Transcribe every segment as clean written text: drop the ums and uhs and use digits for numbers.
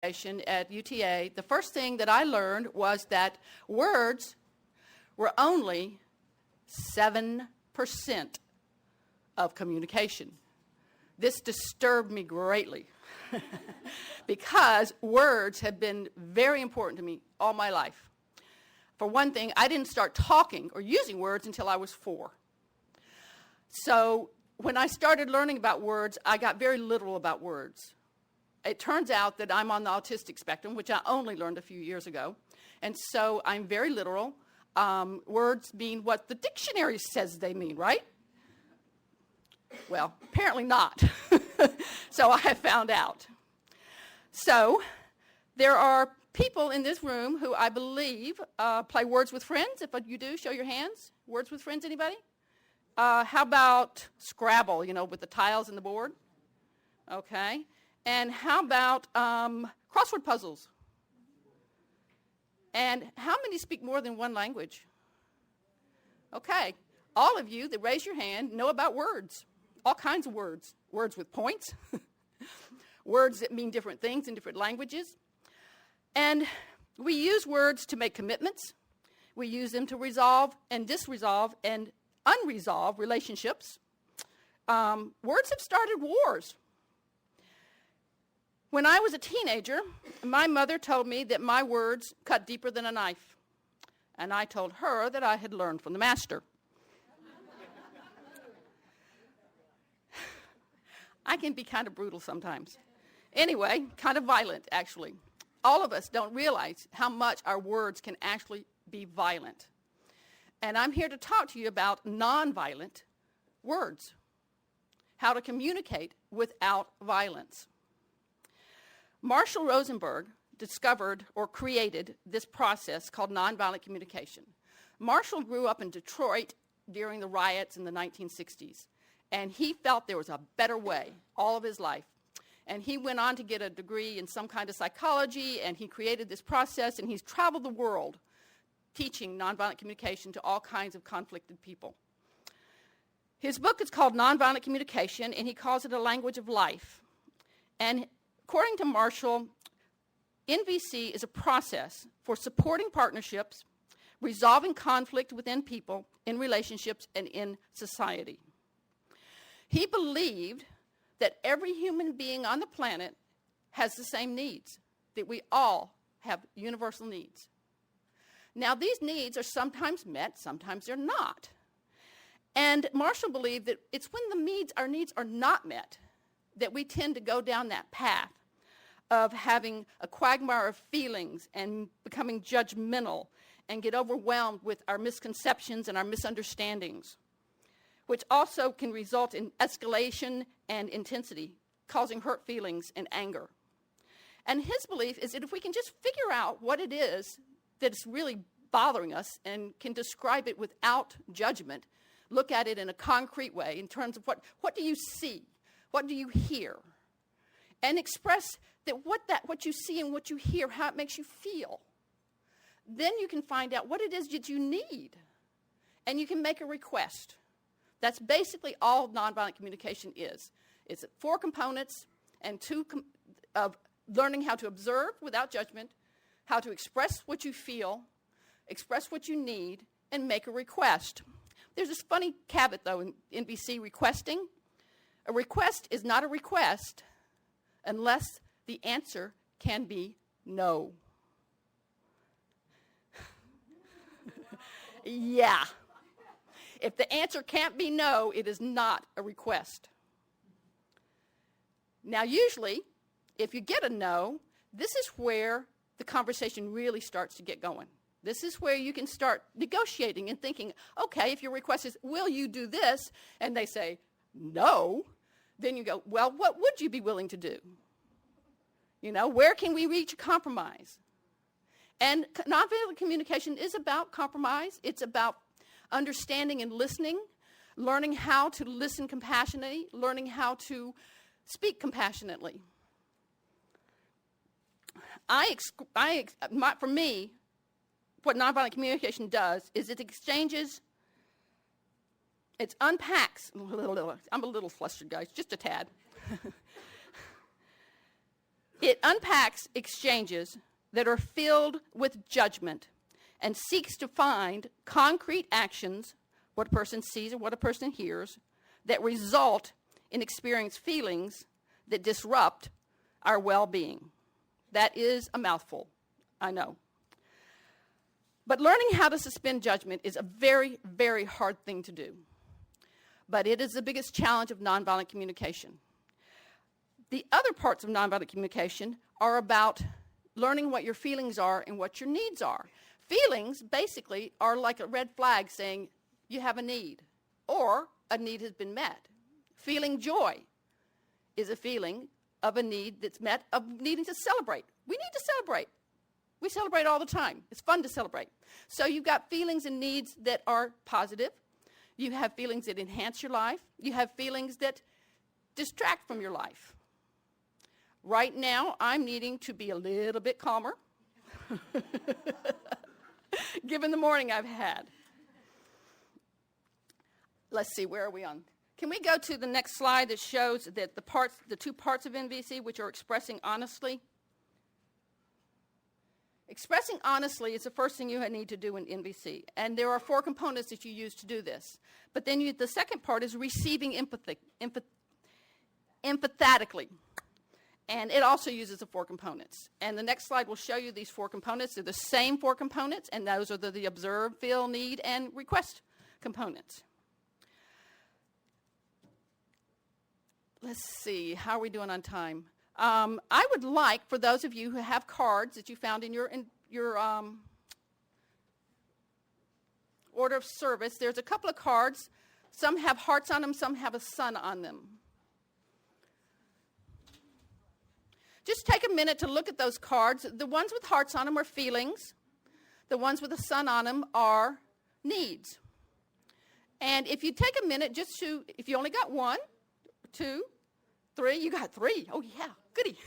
at UTA, the first thing that I learned was that words were only 7% of communication. This disturbed me greatly because words have been very important to me all my life. For one thing, I didn't start talking or using words until I was 4. So when I started learning about words, I got very literal about words. It turns out that I'm on the autistic spectrum, which I only learned a few years ago. And so I'm very literal. Words mean what the dictionary says they mean, right? Well, apparently not. So I have found out. So there are people in this room who I believe play Words with Friends. If you do, show your hands. Words with Friends, anybody? How about Scrabble, with the tiles and the board? Okay. And how about crossword puzzles? And how many speak more than one language? Okay. All of you that raise your hand know about words. All kinds of words. Words with points. Words that mean different things in different languages. And we use words to make commitments. We use them to resolve and disresolve and unresolved relationships. Words have started wars. When I was a teenager, my mother told me that my words cut deeper than a knife. And I told her that I had learned from the master. I can be kind of brutal sometimes. Anyway, kind of violent, actually. All of us don't realize how much our words can actually be violent. And I'm here to talk to you about nonviolent words, how to communicate without violence. Marshall Rosenberg discovered or created this process called nonviolent communication. Marshall grew up in Detroit during the riots in the 1960s, and he felt there was a better way all of his life. And he went on to get a degree in some kind of psychology, and he created this process, and he's traveled the world teaching nonviolent communication to all kinds of conflicted people. His book is called Nonviolent Communication, and he calls it a language of life. And according to Marshall, NVC is a process for supporting partnerships, resolving conflict within people, in relationships, and in society. He believed that every human being on the planet has the same needs, that we all have universal needs. Now, these needs are sometimes met, sometimes they're not. And Marshall believed that it's when our needs are not met that we tend to go down that path of having a quagmire of feelings and becoming judgmental and get overwhelmed with our misconceptions and our misunderstandings, which also can result in escalation and intensity, causing hurt feelings and anger. And his belief is that if we can just figure out what it is that's really bothering us and can describe it without judgment, look at it in a concrete way in terms of what do you see, what do you hear, and express that what you see and what you hear, how it makes you feel. Then you can find out what it is that you need, and you can make a request. That's basically all nonviolent communication is. It's 4 components and 2 of learning how to observe without judgment, how to express what you feel, express what you need, and make a request. There's this funny caveat, though, in NVC requesting. A request is not a request unless the answer can be no. Yeah. If the answer can't be no, it is not a request. Now, usually, if you get a no, this is where the conversation really starts to get going. This is where you can start negotiating and thinking, okay, if your request is, will you do this? And they say, no. Then you go, well, what would you be willing to do? Where can we reach a compromise? And nonviolent communication is about compromise. It's about understanding and listening, learning how to listen compassionately, learning how to speak compassionately. For me, what nonviolent communication does is it unpacks. I'm a little flustered, guys, just a tad. It unpacks exchanges that are filled with judgment and seeks to find concrete actions, what a person sees or what a person hears, that result in experienced feelings that disrupt our well-being. That is a mouthful, I know. But learning how to suspend judgment is a very, very hard thing to do. But it is the biggest challenge of nonviolent communication. The other parts of nonviolent communication are about learning what your feelings are and what your needs are. Feelings, basically, are like a red flag saying you have a need or a need has been met. Feeling joy is a feeling of a need that's met, of needing to celebrate. We need to celebrate. We celebrate all the time. It's fun to celebrate. So you've got feelings and needs that are positive. You have feelings that enhance your life. You have feelings that distract from your life. Right now, I'm needing to be a little bit calmer, given the morning I've had. Let's see, where are we on? Can we go to the next slide that shows that the two parts of NVC, which are expressing honestly? Expressing honestly is the first thing you need to do in NVC. And there are 4 components that you use to do this. But then the second part is receiving empathetically. And it also uses the 4 components. And the next slide will show you these 4 components. They're the same 4 components, and those are the observe, feel, need, and request components. Let's see, how are we doing on time? I would like, for those of you who have cards that you found in your order of service, there's a couple of cards. Some have hearts on them, some have a sun on them. Just take a minute to look at those cards. The ones with hearts on them are feelings. The ones with a sun on them are needs. And if you take a minute just to, if you only got 1, 2, 3, you got 3. Oh, yeah, goody.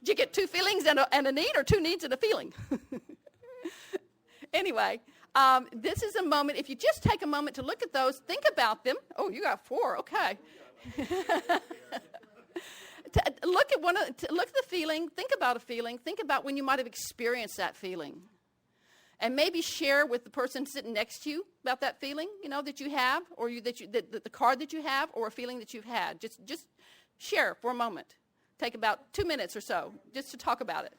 Did you get 2 feelings and a need, or 2 needs and a feeling? Anyway, this is a moment, if you just take a moment to look at those, think about them. Oh, you got 4, okay. Look at the feeling, think about a feeling, think about when you might have experienced that feeling. And maybe share with the person sitting next to you about that feeling, that you have, or the card that you have, or a feeling that you've had. Just share for a moment. Take about 2 minutes or so just to talk about it.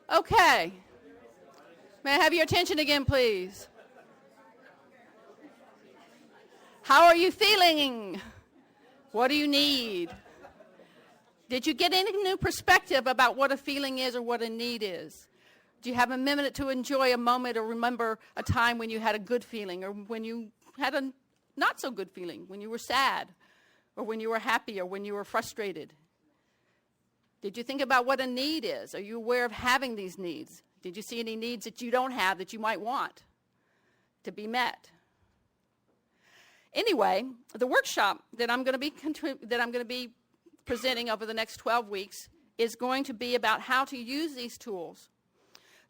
Okay. May I have your attention again, please? How are you feeling? What do you need? Did you get any new perspective about what a feeling is or what a need is? Do you have a minute to enjoy a moment or remember a time when you had a good feeling, or when you had a not so good feeling, when you were sad, or when you were happy, or when you were frustrated? Did you think about what a need is? Are you aware of having these needs? Did you see any needs that you don't have that you might want to be met? Anyway, the workshop that I'm going to be presenting over the next 12 weeks is going to be about how to use these tools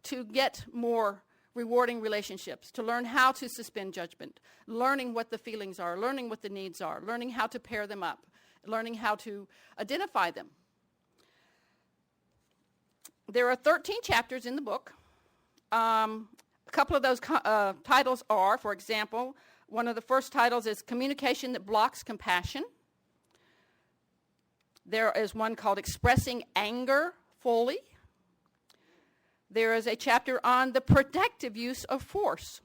to get more rewarding relationships, to learn how to suspend judgment, learning what the feelings are, learning what the needs are, learning how to pair them up, learning how to identify them. There are 13 chapters in the book. A couple of those titles are, for example, one of the first titles is Communication That Blocks Compassion. There is one called Expressing Anger Fully. There is a chapter on the protective use of force.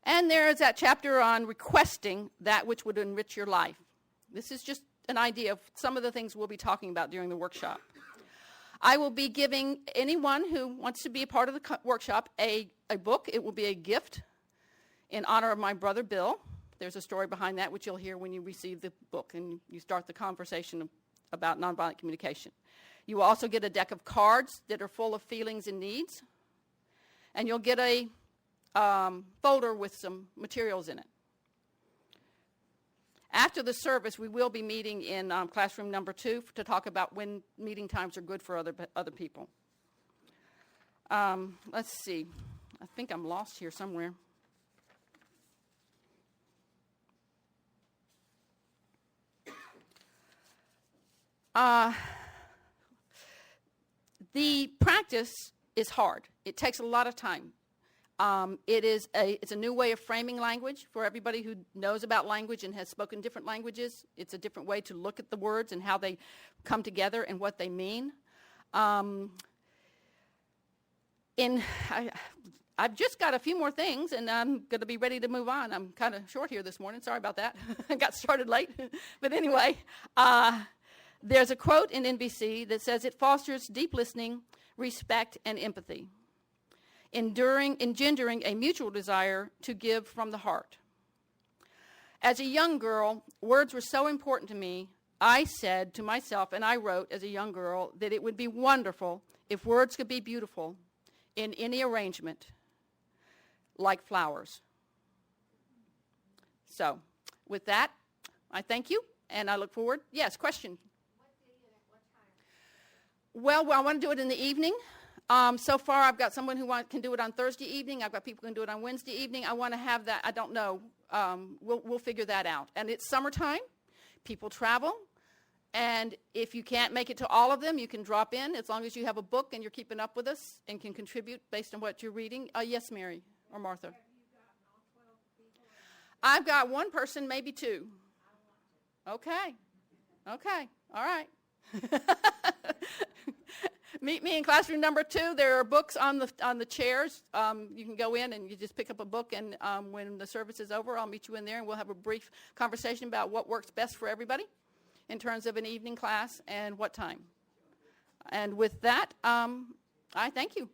And there is that chapter on requesting that which would enrich your life. This is just an idea of some of the things we'll be talking about during the workshop. I will be giving anyone who wants to be a part of the workshop a book. It will be a gift in honor of my brother Bill. There's a story behind that, which you'll hear when you receive the book and you start the conversation about nonviolent communication. You will also get a deck of cards that are full of feelings and needs. And you'll get a folder with some materials in it. After the service, we will be meeting in classroom number 2 to talk about when meeting times are good for other people. Let's see. I think I'm lost here somewhere. The practice is hard. It takes a lot of time. It's a new way of framing language for everybody who knows about language and has spoken different languages. It's a different way to look at the words and how they come together and what they mean. I've just got a few more things, and I'm going to be ready to move on. I'm kind of short here this morning. Sorry about that. I got started late. But anyway, there's a quote in NBC that says, "It fosters deep listening, respect, and empathy, engendering a mutual desire to give from the heart." As a young girl, words were so important to me, I said to myself, and I wrote as a young girl, that it would be wonderful if words could be beautiful in any arrangement, like flowers. So, with that, I thank you, and I look forward. Yes, question? What day and at what time? Well, I want to do it in the evening. So far, I've got someone who can do it on Thursday evening. I've got people who can do it on Wednesday evening. I want to have that. I don't know. We'll figure that out. And it's summertime. People travel. And if you can't make it to all of them, you can drop in as long as you have a book and you're keeping up with us and can contribute based on what you're reading. Yes, Mary or Martha. Have you gotten all 12 people? I've got one person, maybe 2. Okay. Okay. All right. Meet me in classroom number 2. There are books on the chairs. You can go in and you just pick up a book, and when the service is over, I'll meet you in there, and we'll have a brief conversation about what works best for everybody in terms of an evening class and what time. And with that, I thank you.